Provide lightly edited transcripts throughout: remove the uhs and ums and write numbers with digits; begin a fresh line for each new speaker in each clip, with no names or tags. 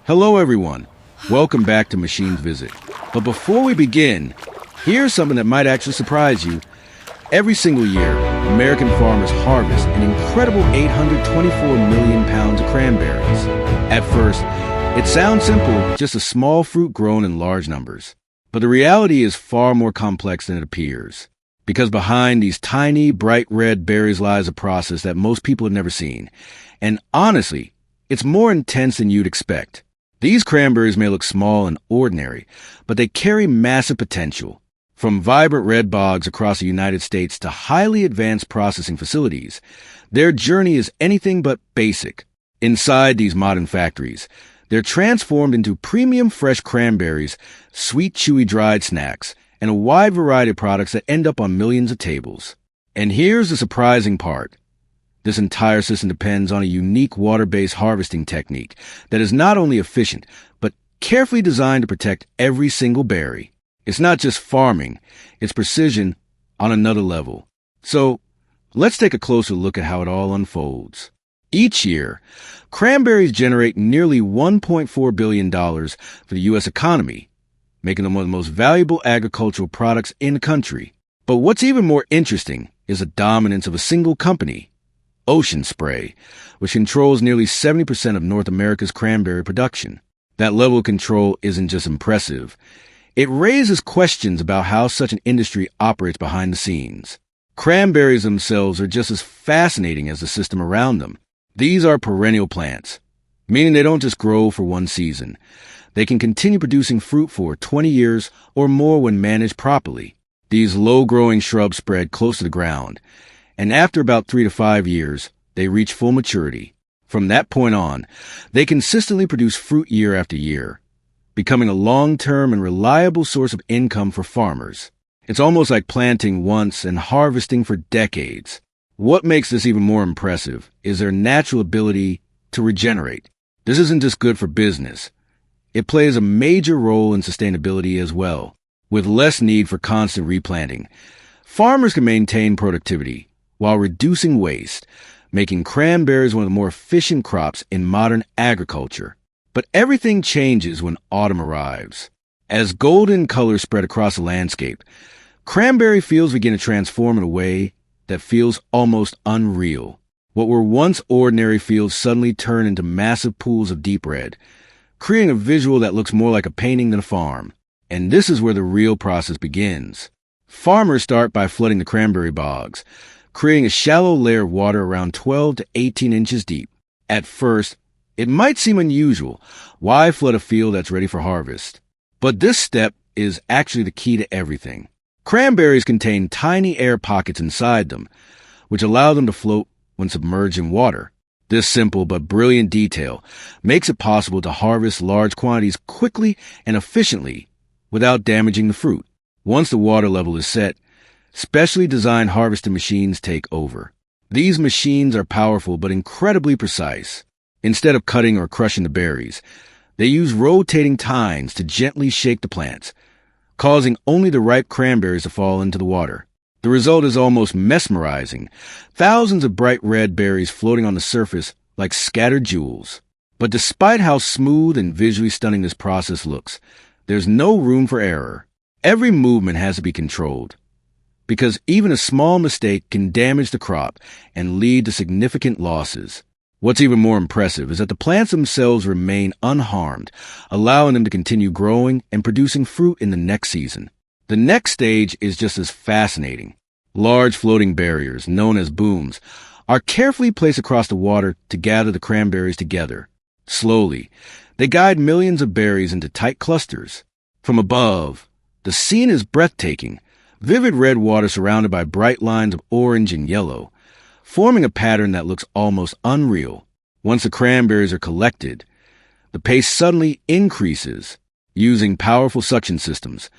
Hello everyone, welcome back to Machine's Visit. But before we begin, here's something that might actually surprise you. Every single year, American farmers harvest an incredible 824 million pounds of cranberries. At first, it sounds simple, just a small fruit grown in large numbers. But the reality is far more complex than it appears. Because behind these tiny, bright red berries lies a process that most people have never seen. And honestly, it's more intense than you'd expect. These cranberries may look small and ordinary, but they carry massive potential. From vibrant red bogs across the United States to highly advanced processing facilities, their journey is anything but basic. Inside these modern factories, they're transformed into premium fresh cranberries, sweet chewy dried snacks, and a wide variety of products that end up on millions of tables. And here's the surprising part. This entire system depends on a unique water-based harvesting technique that is not only efficient, but carefully designed to protect every single berry. It's not just farming, it's precision on another level. So, let's take a closer look at how it all unfolds. Each year, cranberries generate nearly $1.4 billion for the U.S. economy, making them one of the most valuable agricultural products in the country. But what's even more interesting is the dominance of a single company, Ocean Spray, which controls nearly 70% of North America's cranberry production. That level of control isn't just impressive. It raises questions about how such an industry operates behind the scenes. Cranberries themselves are just as fascinating as the system around them. These are perennial plants, meaning they don't just grow for one season. They can continue producing fruit for 20 years or more when managed properly. These low-growing shrubs spread close to the ground, and after about 3 to 5 years, they reach full maturity. From that point on, they consistently produce fruit year after year, becoming a long-term and reliable source of income for farmers. It's almost like planting once and harvesting for decades. What makes this even more impressive is their natural ability to regenerate. This isn't just good for business. It plays a major role in sustainability as well. With less need for constant replanting, farmers can maintain productivity while reducing waste, making cranberries one of the more efficient crops in modern agriculture. But everything changes when autumn arrives. As golden colors spread across the landscape, cranberry fields begin to transform in a way that feels almost unreal. What were once ordinary fields suddenly turn into massive pools of deep red, creating a visual that looks more like a painting than a farm. And this is where the real process begins. Farmers start by flooding the cranberry bogs, creating a shallow layer of water around 12 to 18 inches deep. At first, it might seem unusual. Why flood a field that's ready for harvest? But this step is actually the key to everything. Cranberries contain tiny air pockets inside them, which allow them to float when submerged in water. This simple but brilliant detail makes it possible to harvest large quantities quickly and efficiently without damaging the fruit. Once the water level is set, specially designed harvesting machines take over. These machines are powerful but incredibly precise. Instead of cutting or crushing the berries, they use rotating tines to gently shake the plants, causing only the ripe cranberries to fall into the water. The result is almost mesmerizing. Thousands of bright red berries floating on the surface like scattered jewels. But despite how smooth and visually stunning this process looks, there's no room for error. Every movement has to be controlled, because even a small mistake can damage the crop and lead to significant losses. What's even more impressive is that the plants themselves remain unharmed, allowing them to continue growing and producing fruit in the next season. The next stage is just as fascinating. Large floating barriers, known as booms, are carefully placed across the water to gather the cranberries together. Slowly, they guide millions of berries into tight clusters. From above, the scene is breathtaking. Vivid red water surrounded by bright lines of orange and yellow, forming a pattern that looks almost unreal. Once the cranberries are collected, the pace suddenly increases. Using powerful suction systems,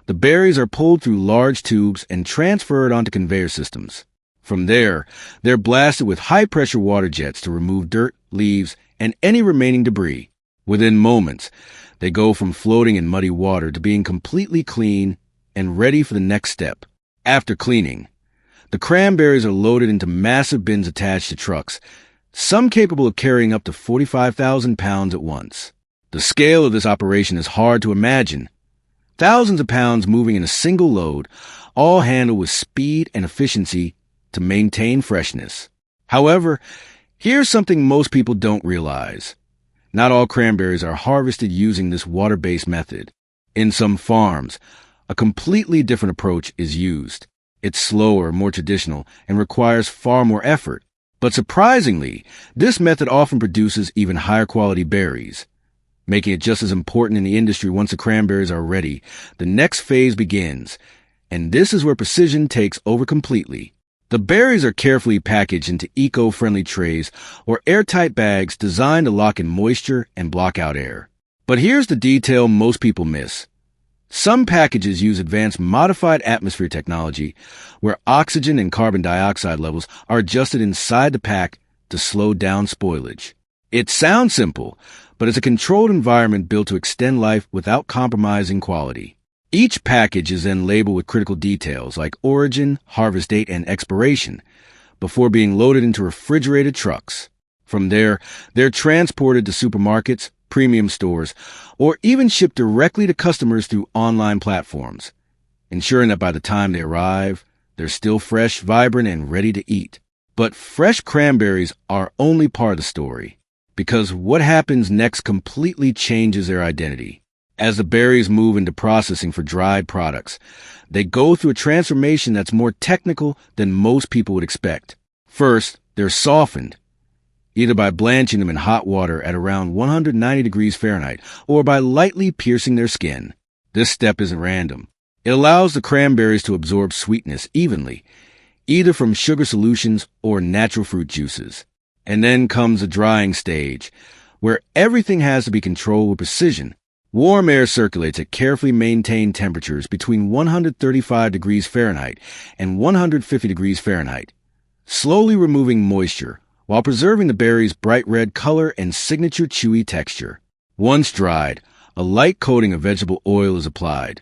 the berries are pulled through large tubes and transferred onto conveyor systems. From there, they're blasted with high-pressure water jets to remove dirt, leaves, and any remaining debris. Within moments, they go from floating in muddy water to being completely clean and ready for the next step. After cleaning, the cranberries are loaded into massive bins attached to trucks, some capable of carrying up to 45,000 pounds at once. The scale of this operation is hard to imagine. Thousands of pounds moving in a single load, all handled with speed and efficiency to maintain freshness. However, here's something most people don't realize. Not all cranberries are harvested using this water-based method. In some farms, a completely different approach is used. It's slower, more traditional, and requires far more effort. But surprisingly, this method often produces even higher quality berries. Making it just as important in the industry once the cranberries are ready, the next phase begins, and this is where precision takes over completely. The berries are carefully packaged into eco-friendly trays or airtight bags designed to lock in moisture and block out air. But here's the detail most people miss. Some packages use advanced modified atmosphere technology where oxygen and carbon dioxide levels are adjusted inside the pack to slow down spoilage. It sounds simple, but it's a controlled environment built to extend life without compromising quality. Each package is then labeled with critical details like origin, harvest date, and expiration before being loaded into refrigerated trucks. From there, they're transported to supermarkets, premium stores, or even shipped directly to customers through online platforms, ensuring that by the time they arrive, they're still fresh, vibrant, and ready to eat. But fresh cranberries are only part of the story, because what happens next completely changes their identity. As the berries move into processing for dried products, they go through a transformation that's more technical than most people would expect. First, they're softened, either by blanching them in hot water at around 190 degrees Fahrenheit or by lightly piercing their skin. This step isn't random. It allows the cranberries to absorb sweetness evenly, either from sugar solutions or natural fruit juices. And then comes the drying stage, where everything has to be controlled with precision. Warm air circulates at carefully maintained temperatures between 135 degrees Fahrenheit and 150 degrees Fahrenheit, slowly removing moisture while preserving the berry's bright red color and signature chewy texture. Once dried, a light coating of vegetable oil is applied,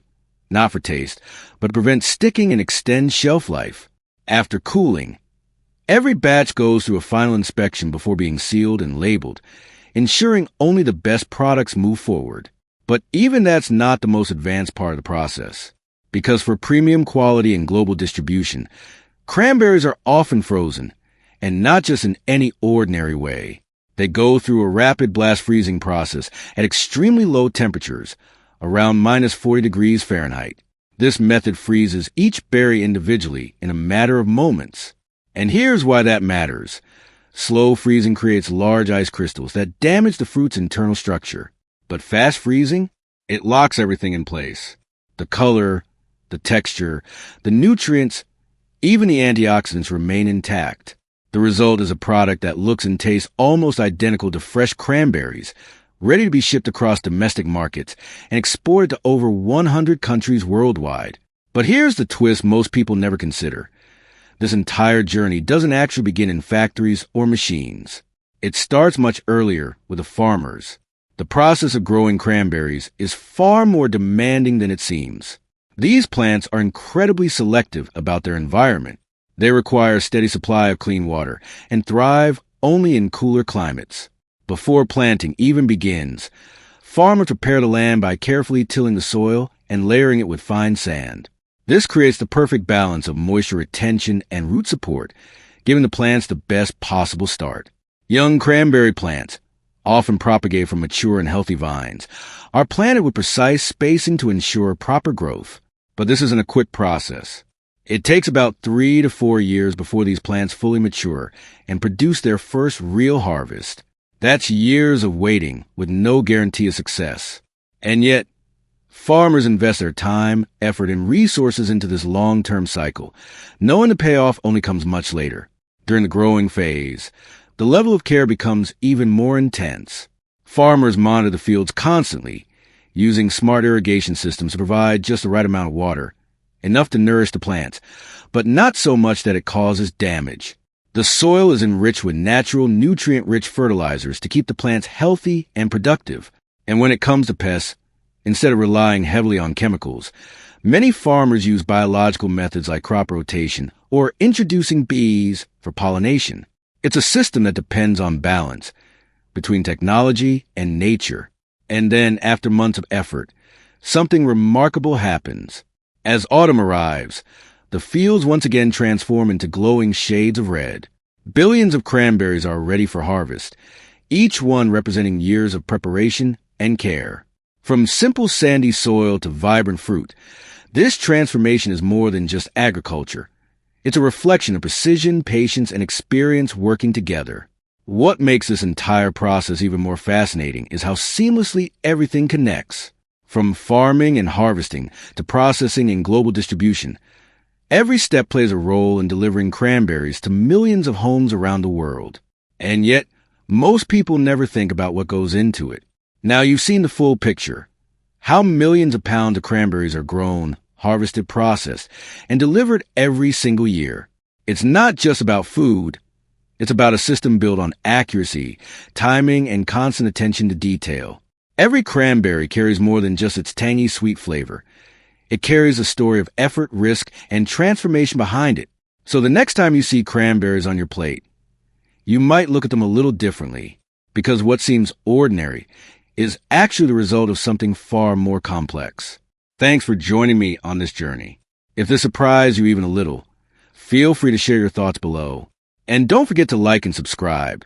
not for taste, but to prevent sticking and extend shelf life. After cooling, every batch goes through a final inspection before being sealed and labeled, ensuring only the best products move forward. But even that's not the most advanced part of the process, because for premium quality and global distribution, cranberries are often frozen, and not just in any ordinary way. They go through a rapid blast freezing process at extremely low temperatures, around minus 40 degrees Fahrenheit. This method freezes each berry individually in a matter of moments. And here's why that matters. Slow freezing creates large ice crystals that damage the fruit's internal structure. But fast freezing, it locks everything in place. The color, the texture, the nutrients, even the antioxidants remain intact. The result is a product that looks and tastes almost identical to fresh cranberries, ready to be shipped across domestic markets and exported to over 100 countries worldwide. But here's the twist most people never consider. This entire journey doesn't actually begin in factories or machines. It starts much earlier with the farmers. The process of growing cranberries is far more demanding than it seems. These plants are incredibly selective about their environment. They require a steady supply of clean water and thrive only in cooler climates. Before planting even begins, farmers prepare the land by carefully tilling the soil and layering it with fine sand. This creates the perfect balance of moisture retention and root support, giving the plants the best possible start. Young cranberry plants, often propagated from mature and healthy vines, are planted with precise spacing to ensure proper growth. But this isn't a quick process. It takes about 3 to 4 years before these plants fully mature and produce their first real harvest. That's years of waiting with no guarantee of success. And yet, farmers invest their time, effort, and resources into this long-term cycle, knowing the payoff only comes much later. During the growing phase, the level of care becomes even more intense. Farmers monitor the fields constantly, using smart irrigation systems to provide just the right amount of water, enough to nourish the plants, but not so much that it causes damage. The soil is enriched with natural, nutrient-rich fertilizers to keep the plants healthy and productive. And when it comes to pests, instead of relying heavily on chemicals, many farmers use biological methods like crop rotation or introducing bees for pollination. It's a system that depends on balance between technology and nature. And then, after months of effort, something remarkable happens. As autumn arrives, the fields once again transform into glowing shades of red. Billions of cranberries are ready for harvest, each one representing years of preparation and care. From simple sandy soil to vibrant fruit, this transformation is more than just agriculture. It's a reflection of precision, patience, and experience working together. What makes this entire process even more fascinating is how seamlessly everything connects. From farming and harvesting to processing and global distribution, every step plays a role in delivering cranberries to millions of homes around the world. And yet, most people never think about what goes into it. Now you've seen the full picture. How millions of pounds of cranberries are grown, harvested, processed, and delivered every single year. It's not just about food. It's about a system built on accuracy, timing, and constant attention to detail. Every cranberry carries more than just its tangy, sweet flavor. It carries a story of effort, risk, and transformation behind it. So the next time you see cranberries on your plate, you might look at them a little differently, because what seems ordinary is actually the result of something far more complex. Thanks for joining me on this journey. If this surprised you even a little, feel free to share your thoughts below. And don't forget to like and subscribe,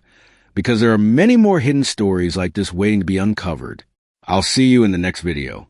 because there are many more hidden stories like this waiting to be uncovered. I'll see you in the next video.